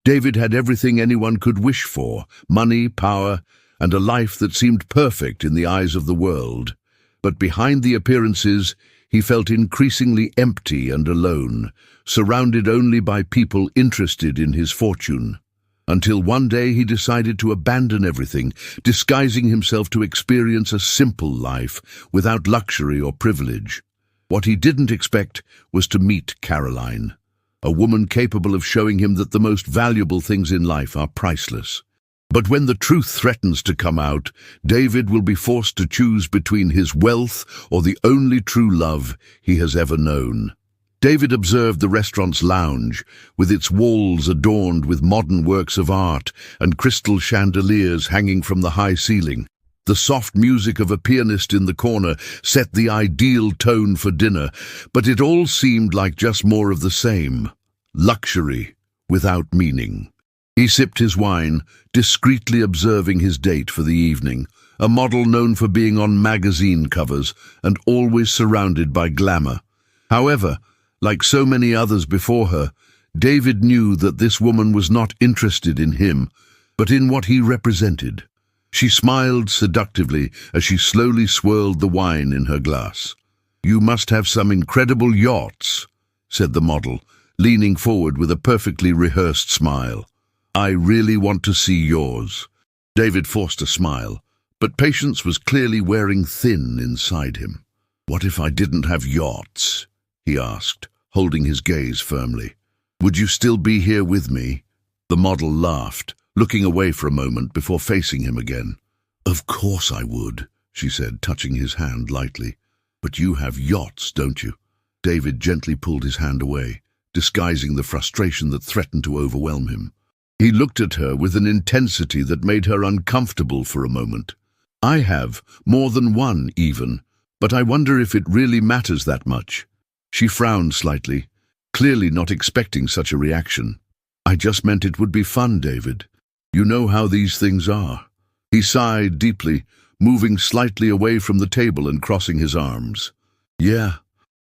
David had everything anyone could wish for: money, power, and a life that seemed perfect in the eyes of the world. But behind the appearances, he felt increasingly empty and alone, surrounded only by people interested in his fortune. Until one day he decided to abandon everything, disguising himself to experience a simple life without luxury or privilege. What he didn't expect was to meet Caroline, a woman capable of showing him that the most valuable things in life are priceless. But when the truth threatens to come out, David will be forced to choose between his wealth or the only true love he has ever known. David observed the restaurant's lounge, with its walls adorned with modern works of art and crystal chandeliers hanging from the high ceiling. The soft music of a pianist in the corner set the ideal tone for dinner, but it all seemed like just more of the same: luxury without meaning. He sipped his wine, discreetly observing his date for the evening, a model known for being on magazine covers and always surrounded by glamour. However, like so many others before her, David knew that this woman was not interested in him, but in what he represented. She smiled seductively as she slowly swirled the wine in her glass. "You must have some incredible yachts," said the model, leaning forward with a perfectly rehearsed smile. "I really want to see yours." David forced a smile, but patience was clearly wearing thin inside him. "What if I didn't have yachts?" he asked, holding his gaze firmly. "Would you still be here with me?" The model laughed, looking away for a moment before facing him again. "Of course I would," she said, touching his hand lightly. "But you have yachts, don't you?" David gently pulled his hand away, disguising the frustration that threatened to overwhelm him. He looked at her with an intensity that made her uncomfortable for a moment. "I have, more than one even, but I wonder if it really matters that much." She frowned slightly, clearly not expecting such a reaction. "I just meant it would be fun, David. You know how these things are." He sighed deeply, moving slightly away from the table and crossing his arms. "Yeah,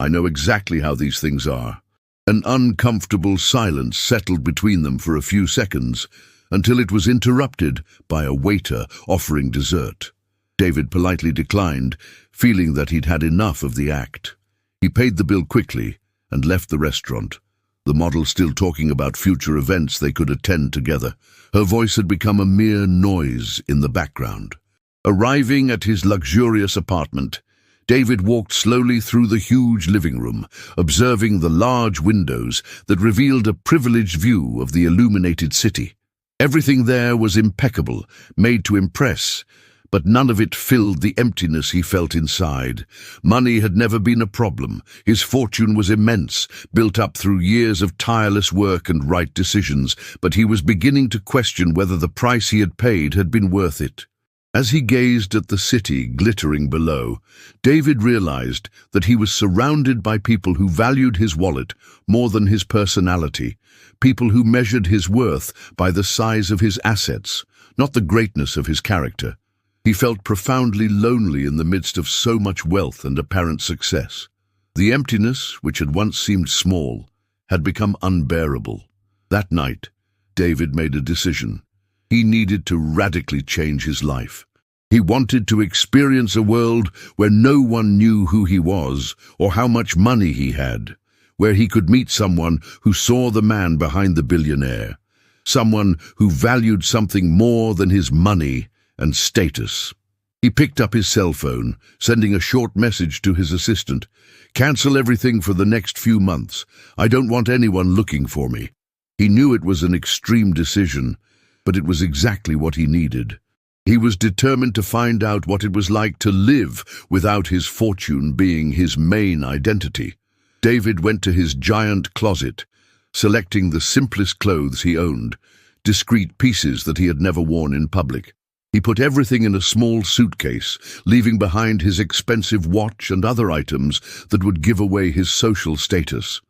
I know exactly how these things are." An uncomfortable silence settled between them for a few seconds, until it was interrupted by a waiter offering dessert. David politely declined, feeling that he'd had enough of the act. He paid the bill quickly and left the restaurant, the model still talking about future events they could attend together. Her voice had become a mere noise in the background. Arriving at his luxurious apartment, David walked slowly through the huge living room, observing the large windows that revealed a privileged view of the illuminated city. Everything there was impeccable, made to impress, but none of it filled the emptiness he felt inside. Money had never been a problem. His fortune was immense, built up through years of tireless work and right decisions, but he was beginning to question whether the price he had paid had been worth it. As he gazed at the city glittering below, David realized that he was surrounded by people who valued his wallet more than his personality, people who measured his worth by the size of his assets, not the greatness of his character. He felt profoundly lonely in the midst of so much wealth and apparent success. The emptiness, which had once seemed small, had become unbearable. That night, David made a decision. He needed to radically change his life. He wanted to experience a world where no one knew who he was or how much money he had, where he could meet someone who saw the man behind the billionaire, someone who valued something more than his money and status. He picked up his cell phone, sending a short message to his assistant. "Cancel everything for the next few months. I don't want anyone looking for me." He knew it was an extreme decision, but it was exactly what he needed. He was determined to find out what it was like to live without his fortune being his main identity. David went to his giant closet, selecting the simplest clothes he owned, discreet pieces that he had never worn in public. He put everything in a small suitcase, leaving behind his expensive watch and other items that would give away his social status.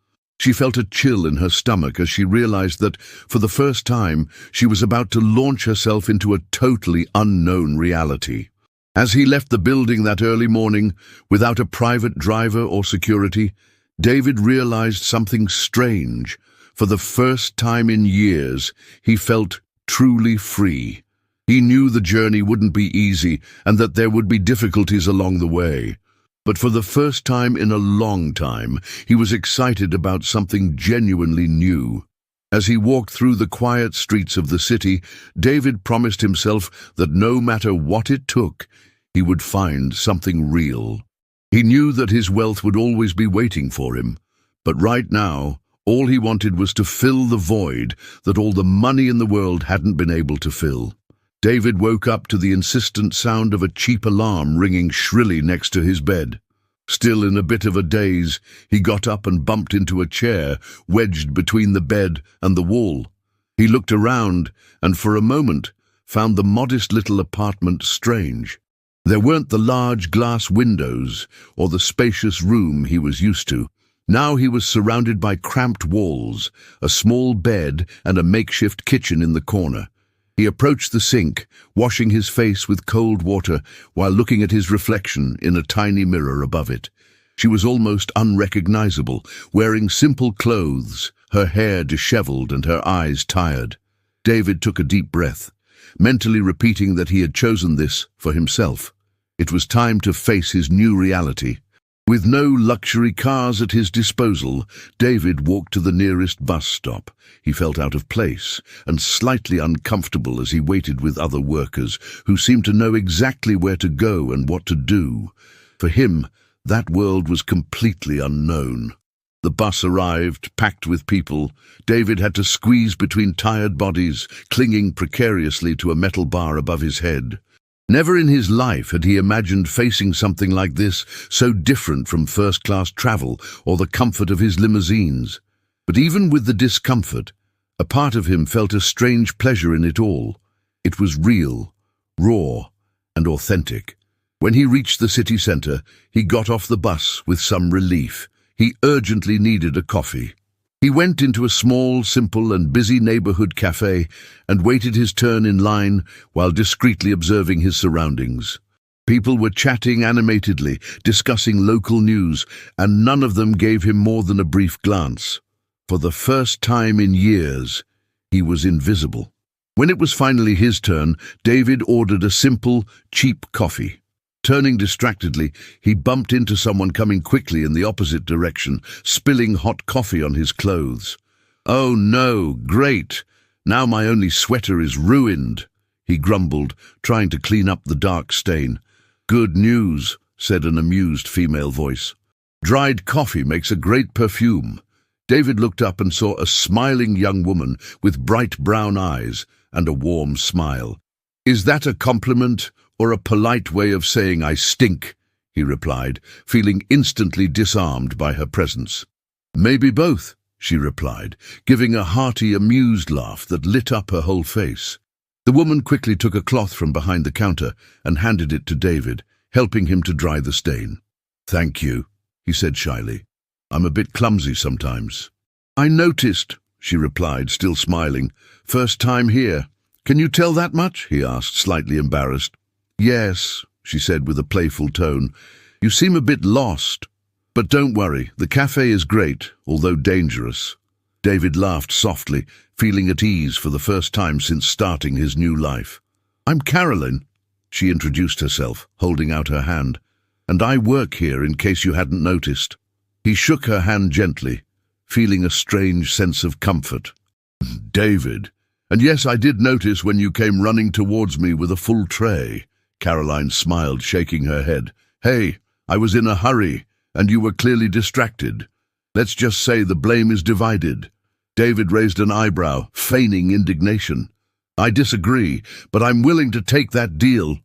She felt a chill in her stomach as she realized that, for the first time, she was about to launch herself into a totally unknown reality. As he left the building that early morning, without a private driver or security, David realized something strange. For the first time in years, he felt truly free. He knew the journey wouldn't be easy and that there would be difficulties along the way. But for the first time in a long time, he was excited about something genuinely new. As he walked through the quiet streets of the city, David promised himself that no matter what it took, he would find something real. He knew that his wealth would always be waiting for him, but right now, all he wanted was to fill the void that all the money in the world hadn't been able to fill. David woke up to the insistent sound of a cheap alarm ringing shrilly next to his bed. Still in a bit of a daze, he got up and bumped into a chair wedged between the bed and the wall. He looked around and for a moment found the modest little apartment strange. There weren't the large glass windows or the spacious room he was used to. Now he was surrounded by cramped walls, a small bed and a makeshift kitchen in the corner. He approached the sink, washing his face with cold water while looking at his reflection in a tiny mirror above it. She was almost unrecognizable, wearing simple clothes, her hair disheveled and her eyes tired. David took a deep breath, mentally repeating that he had chosen this for himself. It was time to face his new reality. With no luxury cars at his disposal, David walked to the nearest bus stop. He felt out of place and slightly uncomfortable as he waited with other workers who seemed to know exactly where to go and what to do. For him, that world was completely unknown. The bus arrived, packed with people. David had to squeeze between tired bodies, clinging precariously to a metal bar above his head. Never in his life had he imagined facing something like this, so different from first-class travel or the comfort of his limousines. But even with the discomfort, a part of him felt a strange pleasure in it all. It was real, raw, and authentic. When he reached the city centre, he got off the bus with some relief. He urgently needed a coffee. He went into a small, simple and busy neighborhood cafe and waited his turn in line while discreetly observing his surroundings. People were chatting animatedly, discussing local news, and none of them gave him more than a brief glance. For the first time in years, he was invisible. When it was finally his turn, David ordered a simple, cheap coffee. Turning distractedly, he bumped into someone coming quickly in the opposite direction, spilling hot coffee on his clothes. "Oh no, great! Now my only sweater is ruined," he grumbled, trying to clean up the dark stain. "Good news," said an amused female voice. "Dried coffee makes a great perfume." David looked up and saw a smiling young woman with bright brown eyes and a warm smile. "Is that a compliment or a polite way of saying I stink?" he replied, feeling instantly disarmed by her presence. "Maybe both," she replied, giving a hearty, amused laugh that lit up her whole face. The woman quickly took a cloth from behind the counter and handed it to David, helping him to dry the stain. "Thank you," he said shyly. "I'm a bit clumsy sometimes." "I noticed," she replied, still smiling. "First time here. Can you tell that much?" he asked, slightly embarrassed. "Yes," she said with a playful tone. "You seem a bit lost. But don't worry, the cafe is great, although dangerous." David laughed softly, feeling at ease for the first time since starting his new life. "I'm Caroline," she introduced herself, holding out her hand. "And I work here in case you hadn't noticed." He shook her hand gently, feeling a strange sense of comfort. "David, and yes, I did notice when you came running towards me with a full tray." Caroline smiled, shaking her head. "Hey, I was in a hurry, and you were clearly distracted. Let's just say the blame is divided." David raised an eyebrow, feigning indignation. "I disagree, but I'm willing to take that deal."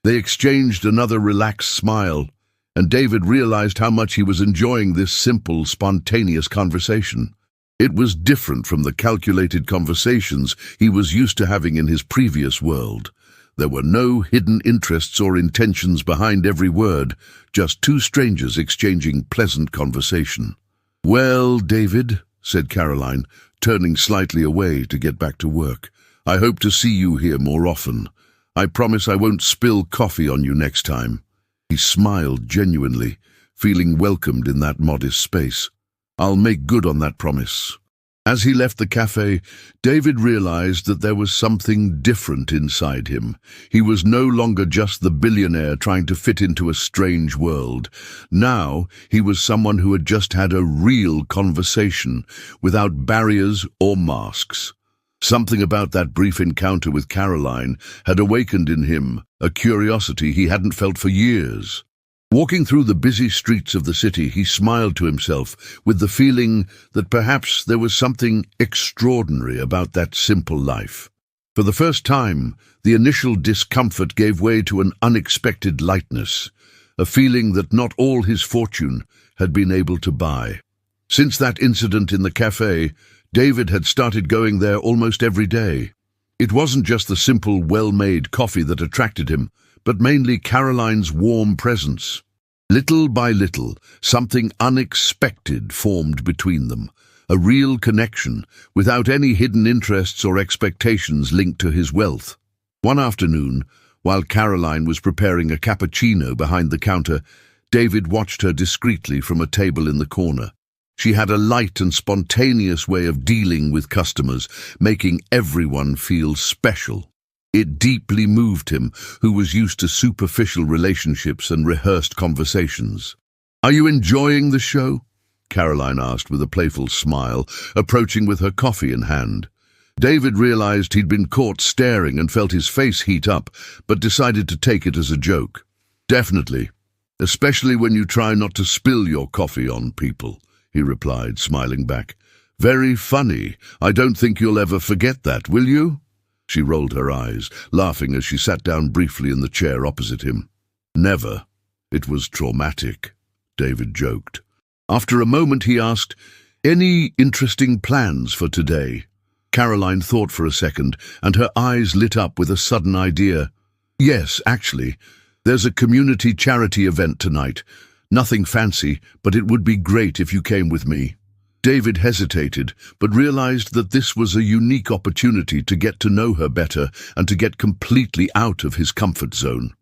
They exchanged another relaxed smile, and David realized how much he was enjoying this simple, spontaneous conversation. It was different from the calculated conversations he was used to having in his previous world. There were no hidden interests or intentions behind every word, just two strangers exchanging pleasant conversation. "Well, David," said Caroline, turning slightly away to get back to work, "I hope to see you here more often. I promise I won't spill coffee on you next time." He smiled genuinely, feeling welcomed in that modest space. "I'll make good on that promise." As he left the cafe, David realized that there was something different inside him. He was no longer just the billionaire trying to fit into a strange world. Now, he was someone who had just had a real conversation, without barriers or masks. Something about that brief encounter with Caroline had awakened in him a curiosity he hadn't felt for years. Walking through the busy streets of the city, he smiled to himself with the feeling that perhaps there was something extraordinary about that simple life. For the first time, the initial discomfort gave way to an unexpected lightness, a feeling that not all his fortune had been able to buy. Since that incident in the cafe, David had started going there almost every day. It wasn't just the simple, well-made coffee that attracted him, but mainly Caroline's warm presence. Little by little, something unexpected formed between them, a real connection, without any hidden interests or expectations linked to his wealth. One afternoon, while Caroline was preparing a cappuccino behind the counter, David watched her discreetly from a table in the corner. She had a light and spontaneous way of dealing with customers, making everyone feel special. It deeply moved him, who was used to superficial relationships and rehearsed conversations. "Are you enjoying the show?" Caroline asked with a playful smile, approaching with her coffee in hand. David realized he'd been caught staring and felt his face heat up, but decided to take it as a joke. "Definitely, especially when you try not to spill your coffee on people," he replied, smiling back. "Very funny. I don't think you'll ever forget that, will you?" She rolled her eyes, laughing as she sat down briefly in the chair opposite him. "Never. It was traumatic," David joked. After a moment he asked, "Any interesting plans for today?" Caroline thought for a second, and her eyes lit up with a sudden idea. "Yes, actually. There's a community charity event tonight. Nothing fancy, but it would be great if you came with me." David hesitated, but realized that this was a unique opportunity to get to know her better and to get completely out of his comfort zone.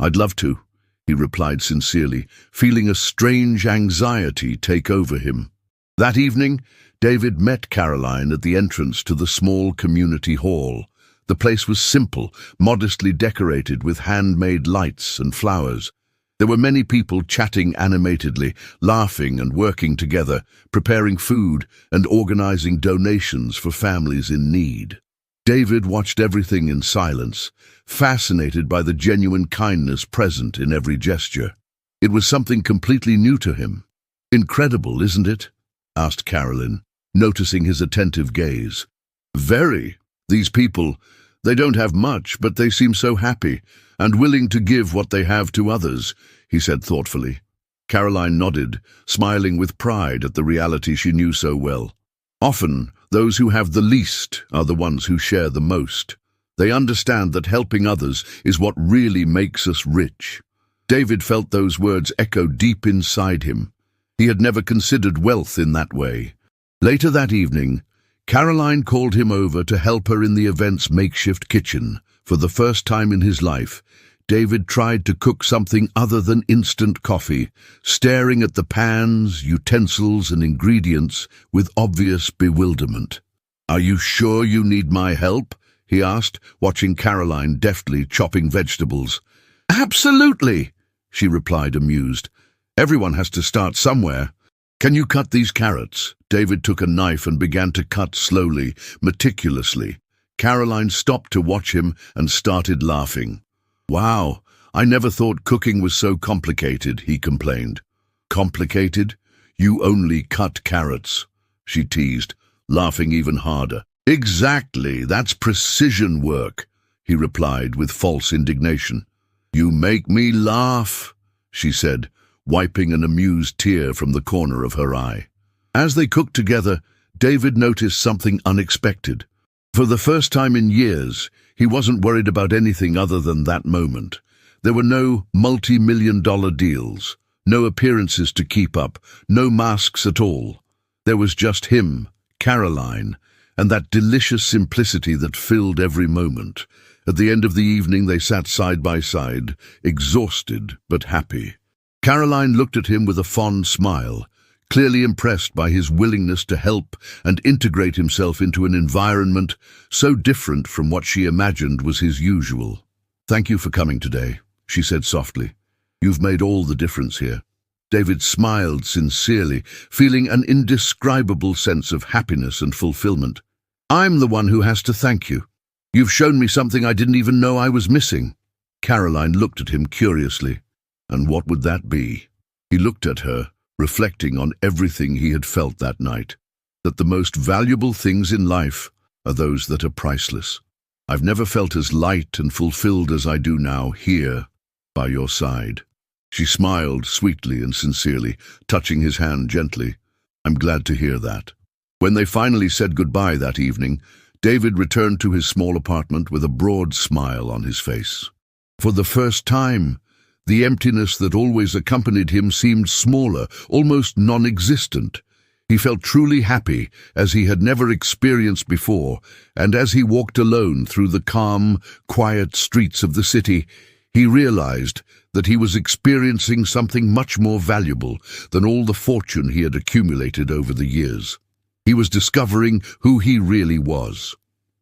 "I'd love to," he replied sincerely, feeling a strange anxiety take over him. That evening, David met Caroline at the entrance to the small community hall. The place was simple, modestly decorated with handmade lights and flowers. There were many people chatting animatedly, laughing and working together, preparing food and organizing donations for families in need. David watched everything in silence, fascinated by the genuine kindness present in every gesture. It was something completely new to him. "Incredible, isn't it?" asked Caroline, noticing his attentive gaze. "Very. These people, they don't have much, but they seem so happy and willing to give what they have to others," he said thoughtfully. Caroline nodded, smiling with pride at the reality she knew so well. Often, those who have the least are the ones who share the most. They understand that helping others is what really makes us rich. David felt those words echo deep inside him. He had never considered wealth in that way. Later that evening, Caroline called him over to help her in the event's makeshift kitchen. For the first time in his life, David tried to cook something other than instant coffee, staring at the pans, utensils, and ingredients with obvious bewilderment. "Are you sure you need my help?" he asked, watching Caroline deftly chopping vegetables. "Absolutely," she replied, amused. "Everyone has to start somewhere. Can you cut these carrots?" David took a knife and began to cut slowly, meticulously. Caroline stopped to watch him and started laughing. "Wow, I never thought cooking was so complicated," he complained. "Complicated? You only cut carrots," she teased, laughing even harder. "Exactly, that's precision work," he replied with false indignation. "You make me laugh," she said, wiping an amused tear from the corner of her eye. As they cooked together, David noticed something unexpected. For the first time in years, he wasn't worried about anything other than that moment. There were no multi-million-dollar deals, no appearances to keep up, no masks at all. There was just him, Caroline, and that delicious simplicity that filled every moment. At the end of the evening, they sat side by side, exhausted but happy. Caroline looked at him with a fond smile, clearly impressed by his willingness to help and integrate himself into an environment so different from what she imagined was his usual. "Thank you for coming today," she said softly. "You've made all the difference here." David smiled sincerely, feeling an indescribable sense of happiness and fulfillment. "I'm the one who has to thank you. You've shown me something I didn't even know I was missing." Caroline looked at him curiously. "And what would that be?" He looked at her, reflecting on everything he had felt that night, that the most valuable things in life are those that are priceless. "I've never felt as light and fulfilled as I do now, here, by your side." She smiled sweetly and sincerely, touching his hand gently. "I'm glad to hear that." When they finally said goodbye that evening, David returned to his small apartment with a broad smile on his face. For the first time, the emptiness that always accompanied him seemed smaller, almost non-existent. He felt truly happy, as he had never experienced before, and as he walked alone through the calm, quiet streets of the city, he realized that he was experiencing something much more valuable than all the fortune he had accumulated over the years. He was discovering who he really was.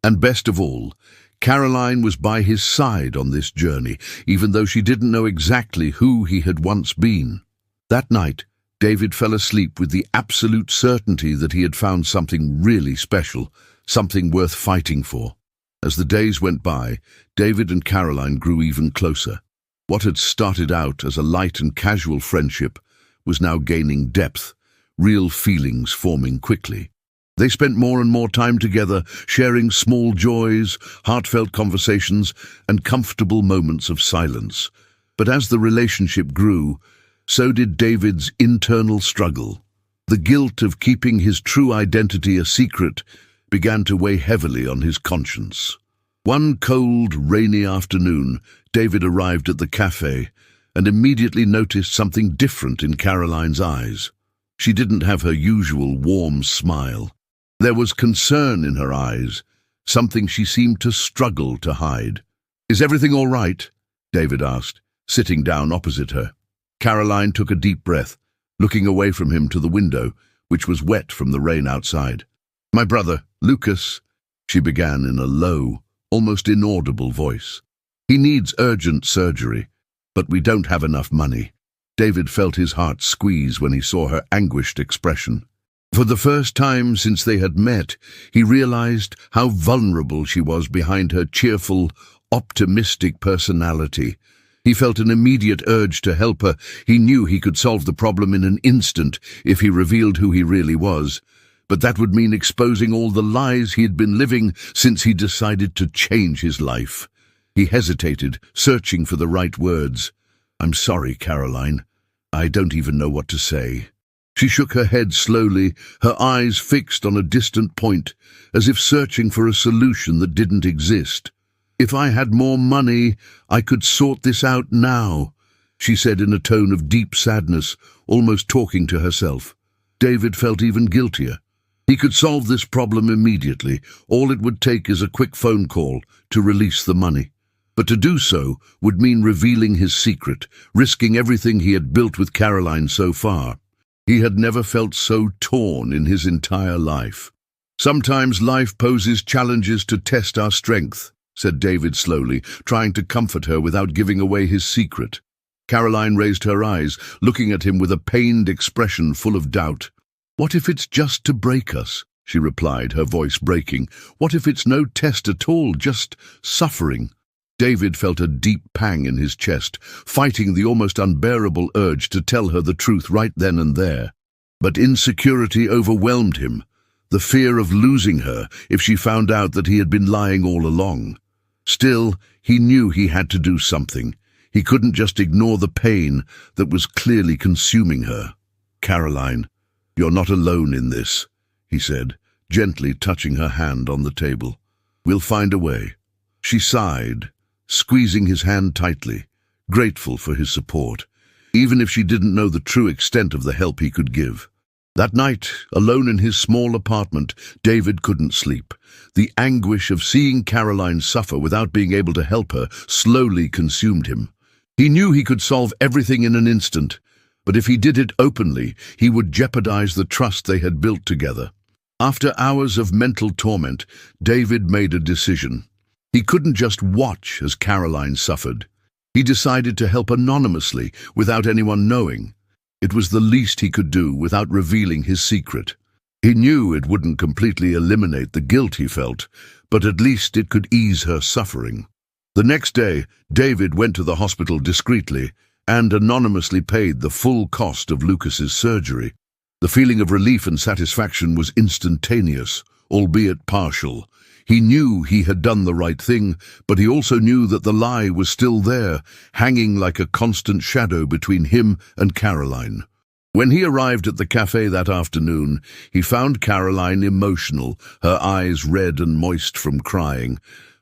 And best of all, Caroline was by his side on this journey, even though she didn't know exactly who he had once been. That night, David fell asleep with the absolute certainty that he had found something really special, something worth fighting for. As the days went by, David and Caroline grew even closer. What had started out as a light and casual friendship was now gaining depth, real feelings forming quickly. They spent more and more time together, sharing small joys, heartfelt conversations, and comfortable moments of silence. But as the relationship grew, so did David's internal struggle. The guilt of keeping his true identity a secret began to weigh heavily on his conscience. One cold, rainy afternoon, David arrived at the cafe and immediately noticed something different in Caroline's eyes. She didn't have her usual warm smile. There was concern in her eyes, something she seemed to struggle to hide. "Is everything all right?" David asked, sitting down opposite her. Caroline took a deep breath, looking away from him to the window, which was wet from the rain outside. "My brother, Lucas," she began in a low, almost inaudible voice. "He needs urgent surgery, but we don't have enough money." David felt his heart squeeze when he saw her anguished expression. For the first time since they had met, he realized how vulnerable she was behind her cheerful, optimistic personality. He felt an immediate urge to help her. He knew he could solve the problem in an instant if he revealed who he really was. But that would mean exposing all the lies he had been living since he decided to change his life. He hesitated, searching for the right words. "I'm sorry, Caroline. I don't even know what to say." She shook her head slowly, her eyes fixed on a distant point, as if searching for a solution that didn't exist. "If I had more money, I could sort this out now," she said in a tone of deep sadness, almost talking to herself. David felt even guiltier. He could solve this problem immediately. All it would take is a quick phone call to release the money. But to do so would mean revealing his secret, risking everything he had built with Caroline so far. He had never felt so torn in his entire life. "Sometimes life poses challenges to test our strength," said David slowly, trying to comfort her without giving away his secret. Caroline raised her eyes, looking at him with a pained expression full of doubt. "What if it's just to break us?" she replied, her voice breaking. "What if it's no test at all, just suffering?" David felt a deep pang in his chest, fighting the almost unbearable urge to tell her the truth right then and there. But insecurity overwhelmed him, the fear of losing her if she found out that he had been lying all along. Still, he knew he had to do something. He couldn't just ignore the pain that was clearly consuming her. "Caroline, you're not alone in this," he said, gently touching her hand on the table. "We'll find a way." She sighed, squeezing his hand tightly, grateful for his support, even if she didn't know the true extent of the help he could give. That night, alone in his small apartment, David couldn't sleep. The anguish of seeing Caroline suffer without being able to help her slowly consumed him. He knew he could solve everything in an instant, But if he did it openly, he would jeopardize the trust they had built together. After hours of mental torment, David made a decision. He couldn't just watch as Caroline suffered. He decided to help anonymously, without anyone knowing. It was the least he could do without revealing his secret. He knew it wouldn't completely eliminate the guilt he felt, but at least it could ease her suffering. The next day, David went to the hospital discreetly and anonymously paid the full cost of Lucas's surgery. The feeling of relief and satisfaction was instantaneous, albeit partial. He knew he had done the right thing, but he also knew that the lie was still there, hanging like a constant shadow between him and Caroline. When he arrived at the cafe that afternoon, he found Caroline emotional, her eyes red and moist from crying,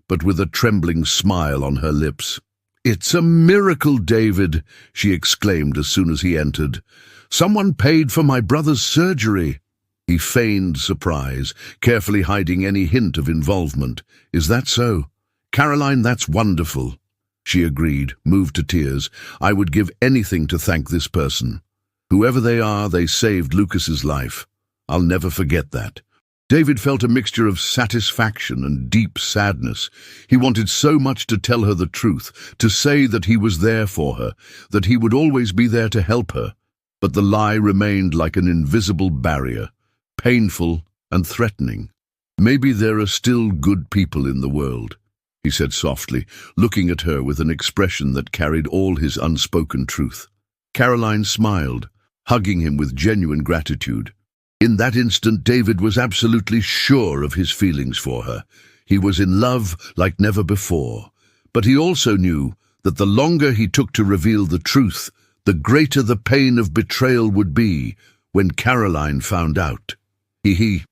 but with a trembling smile on her lips. "It's a miracle, David," she exclaimed as soon as he entered. "Someone paid for my brother's surgery." He feigned surprise, carefully hiding any hint of involvement. "Is that so?" "Caroline, that's wonderful," she agreed, moved to tears. "I would give anything to thank this person. Whoever they are, they saved Lucas's life. I'll never forget that." David felt a mixture of satisfaction and deep sadness. He wanted so much to tell her the truth, to say that he was there for her, that he would always be there to help her. But the lie remained like an invisible barrier, painful and threatening. "Maybe there are still good people in the world," he said softly, looking at her with an expression that carried all his unspoken truth. Caroline smiled, hugging him with genuine gratitude. In that instant, David was absolutely sure of his feelings for her. He was in love like never before. But he also knew that the longer he took to reveal the truth, the greater the pain of betrayal would be when Caroline found out. He